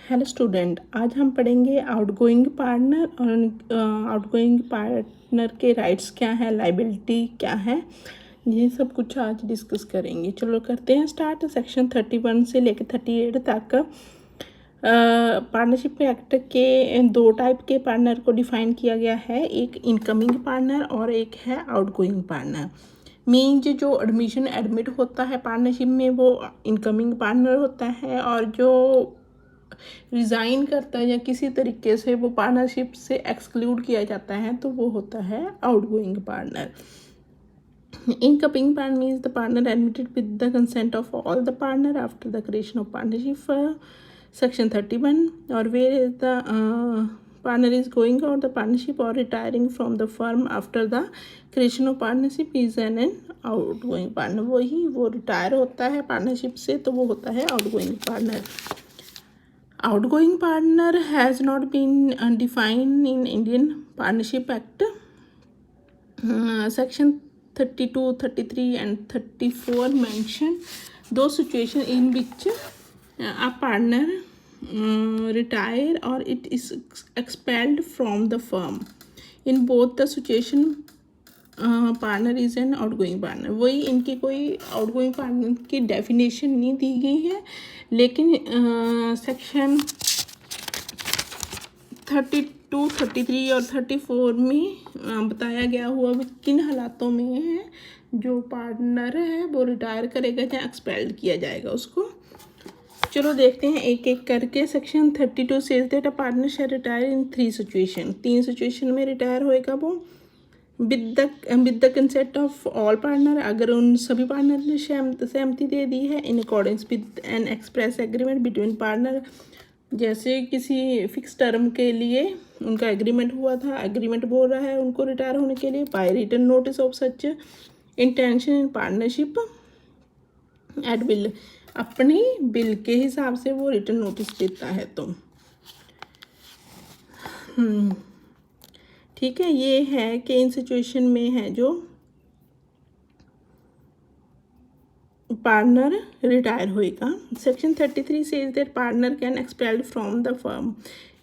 Hello student, आज हम पढ़ेंगे आउटगोइंग पार्टनर और आउटगोइंग पार्टनर के राइट्स क्या है, लाइबिलिटी क्या है, ये सब कुछ आज डिस्कस करेंगे। चलो करते हैं स्टार्ट। सेक्शन 31 से लेकर 38 तक पार्टनरशिप एक्ट के दो टाइप के पार्टनर को डिफाइन किया गया है, एक इनकमिंग पार्टनर और एक है आउटगोइंग पार्टनर। मीन्स जो एडमिट होता है पार्टनरशिप में वो इनकमिंग पार्टनर होता है, और जो रिज़ाइन करता है या किसी तरीके से वो पार्टनरशिप से एक्सक्लूड किया जाता है तो वो होता है outgoing partner. Incoming partner means the partner admitted with the consent of all the partner after the creation of partnership for section 31, or where the partner is going out the partnership or retiring from the firm after the creation of partnership is an outgoing partner। वही वो retire होता है partnership से तो वो होता है outgoing partner. Outgoing partner has not been defined in Indian Partnership Act. Section 32, 33 and 34 mention those situations in which a partner retire or it is expelled from the firm. In both the situation partner is an outgoing partner. वही इनकी कोई outgoing partner की definition नहीं दी गई है, लेकिन section 32, 33 और 34 में बताया गया हुआ भी किन हालातों में है जो पार्टनर है वो रिटायर करेगा या एक्सपेल्ड किया जाएगा उसको। चलो देखते हैं एक एक करके। Section 32 says that a partner shall retire in 3 situation. 3 situation में रिटायर होएगा वो with the consent of all partner, अगर उन सभी पार्टनर ने सहमति दे दी है, in accordance with an express agreement between partner. जैसे किसी फिक्स टर्म के लिए उनका एग्रीमेंट हुआ था, एग्रीमेंट बोल रहा है उनको रिटायर होने के लिए, by written notice of such intention in partnership at will, अपनी बिल के हिसाब से वो रिटन नोटिस देता है। तो ठीक है, ये है कि इन सिचुएशन में है जो पार्टनर रिटायर होएगा। Section 33 says that partner can expelled from the firm.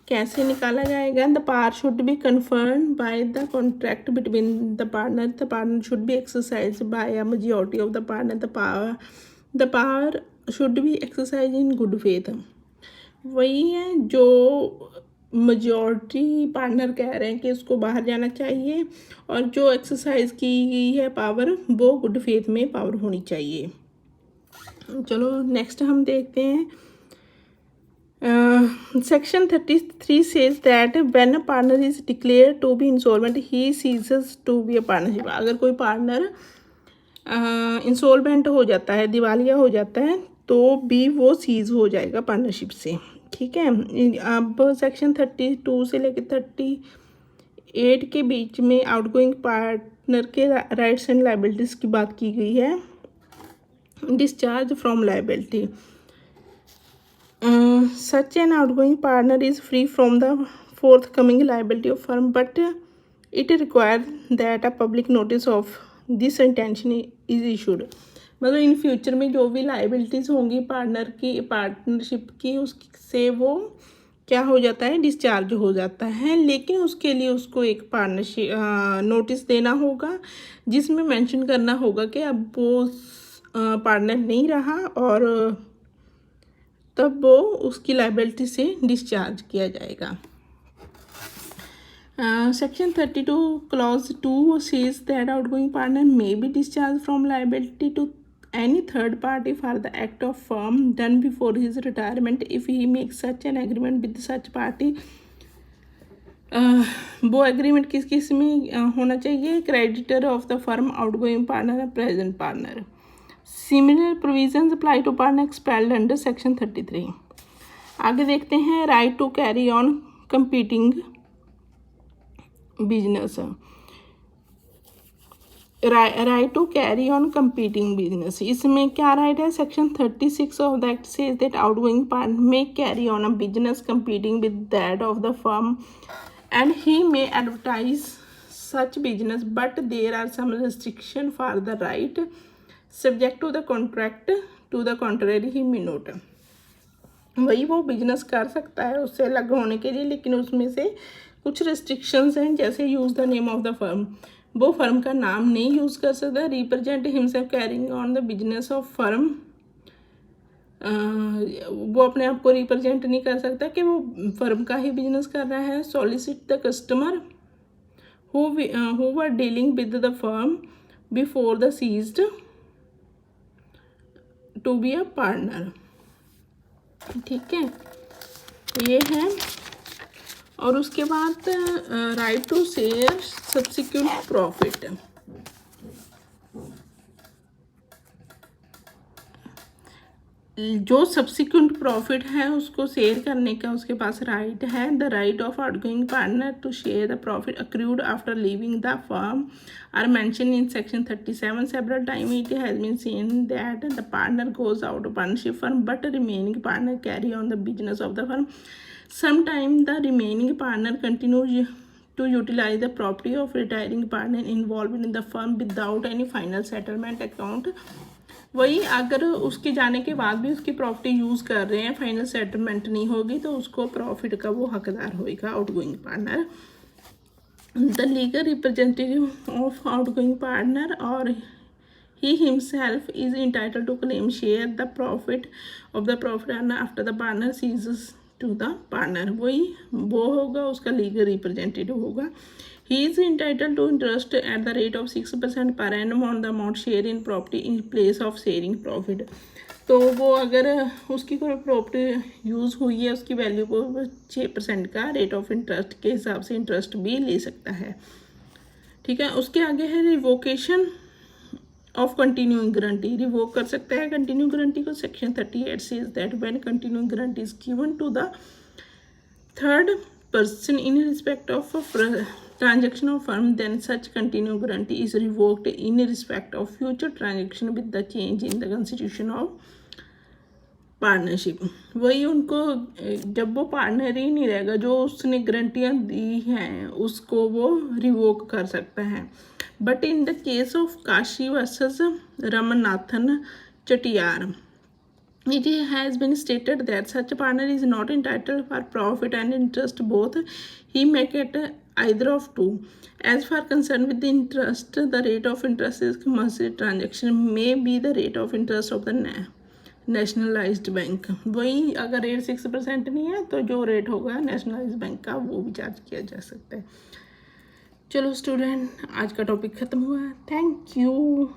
कैसे निकाला जाएगा? The power should be confirmed by the contract between the partner should be exercise by a majority of the partner. The power should be exercise in good faith. वही है जो majority partner कह रहे हैं कि उसको बाहर जाना चाहिए, और जो एक्सरसाइज की गई है पावर वो गुड फेथ में पावर होनी चाहिए। चलो नेक्स्ट हम देखते हैं। Section 33 says that when a partner is declare to be insolvent he ceases to be a partnership. अगर कोई पार्टनर इंसॉल्वेंट हो जाता है, दिवालिया हो जाता है, तो भी वो सीज हो जाएगा पार्टनरशिप से। ठीक है, अब सेक्शन 32 से लेकर 38 के बीच में आउटगोइंग पार्टनर के राइट्स एंड लाइबिलिटीज़ की बात की गई है। Discharge from liability. Such an outgoing partner is free from the forthcoming liability of firm, but it requires that a public notice of this intention is issued। मतलब in future में जो भी liabilities होंगी पार्टनरशिप की उससे वो क्या हो जाता है, डिस्चार्ज हो जाता है, लेकिन उसके लिए उसको एक पार्टनरशिप नोटिस देना होगा जिसमें मेंशन करना होगा कि अब वो पार्टनर नहीं रहा और तब वो उसकी लाइबिलिटी से डिस्चार्ज किया जाएगा। Section 32 clause 2 says that outgoing partner may be discharge from liability to any third party for the act of firm done before his retirement if he makes such an agreement with such party। वो agreement किस किस में होना चाहिए? Creditor of the firm, outgoing partner, present partner. Similar provisions apply to partner expelled under section 33। आगे देखते हैं right to carry on competing business. Right to carry on competing business, इसमें क्या राइट है? Section 36 of the act says that outgoing partner may carry on a business competing with that of the firm and he may advertise such business but there are some restriction for the right subject to the contract, to the contrary he may not. वही वो business कर सकता है उससे अलग होने के लिए, लेकिन उसमें से कुछ रिस्ट्रिक्शंस हैं, जैसे use the name of the firm, वो फर्म का नाम नहीं यूज़ कर सकता। Represent himself carrying on the business of firm, वो अपने आप को रिप्रेजेंट नहीं कर सकता कि वो फर्म का ही बिजनेस कर रहा है। Solicit the customer who were dealing with the firm before the ceased to be a partner। ठीक है, ये है। और उसके बाद right to share subsequent profit. जो सब्सिक्वेंट प्रॉफिट है उसको शेयर करने का उसके पास राइट है। The right of outgoing partner to share the profit accrued after leaving the firm are mention in section 37। Several time it has been seen that the partner goes out of partnership firm but remaining partner carry on the business of the firm. Sometime the remaining partner continue to utilize the property of retiring partner involved in the firm without any final settlement account। वही अगर उसके जाने के बाद भी उसकी property use कर रहे हैं, फाइनल सेटलमेंट नहीं होगी, तो उसको प्रॉफिट का वो हकदार होगा outgoing partner. The legal representative of outgoing partner और he himself is entitled to claim share the profit of the profit earned after the partner ceases to the partner। वही वो होगा, उसका लीगल रिप्रेजेंटेटिव होगा। He is entitled to interest at the rate of 6% per annum on the amount share in property in place of sharing profit। तो वो अगर उसकी कोई प्रॉपर्टी यूज़ हुई है उसकी वैल्यू को 6% का रेट ऑफ इंटरेस्ट के हिसाब से इंटरेस्ट भी ले सकता है। ठीक है, उसके आगे है revocation of continuing guarantee. Revoke कर सकता है कंटिन्यू गारंटी को। Section 38 says that when continuing guarantee is given to the third person in respect of a transaction of firm, then such continuing guarantee is revoked in respect of future transaction with the change in the constitution of partnership. वही उनको जब वो partner ही नहीं रहेगा, जो उसने गारंटियाँ दी हैं उसको वो रिवोक कर सकता है। But in the case of Kashi versus Ramanathan Chettiar, it has been stated that such a partner is not entitled for profit and interest both, he may get either of two। As far concerned with the interest, the rate of interest is commercial transaction may be the rate of interest of the nationalised bank. वही अगर rate 6% नहीं है तो जो rate होगा nationalised bank का वो भी चार्ज किया जा सकता है। चलो स्टूडेंट, आज का टॉपिक ख़त्म हुआ। Thank you.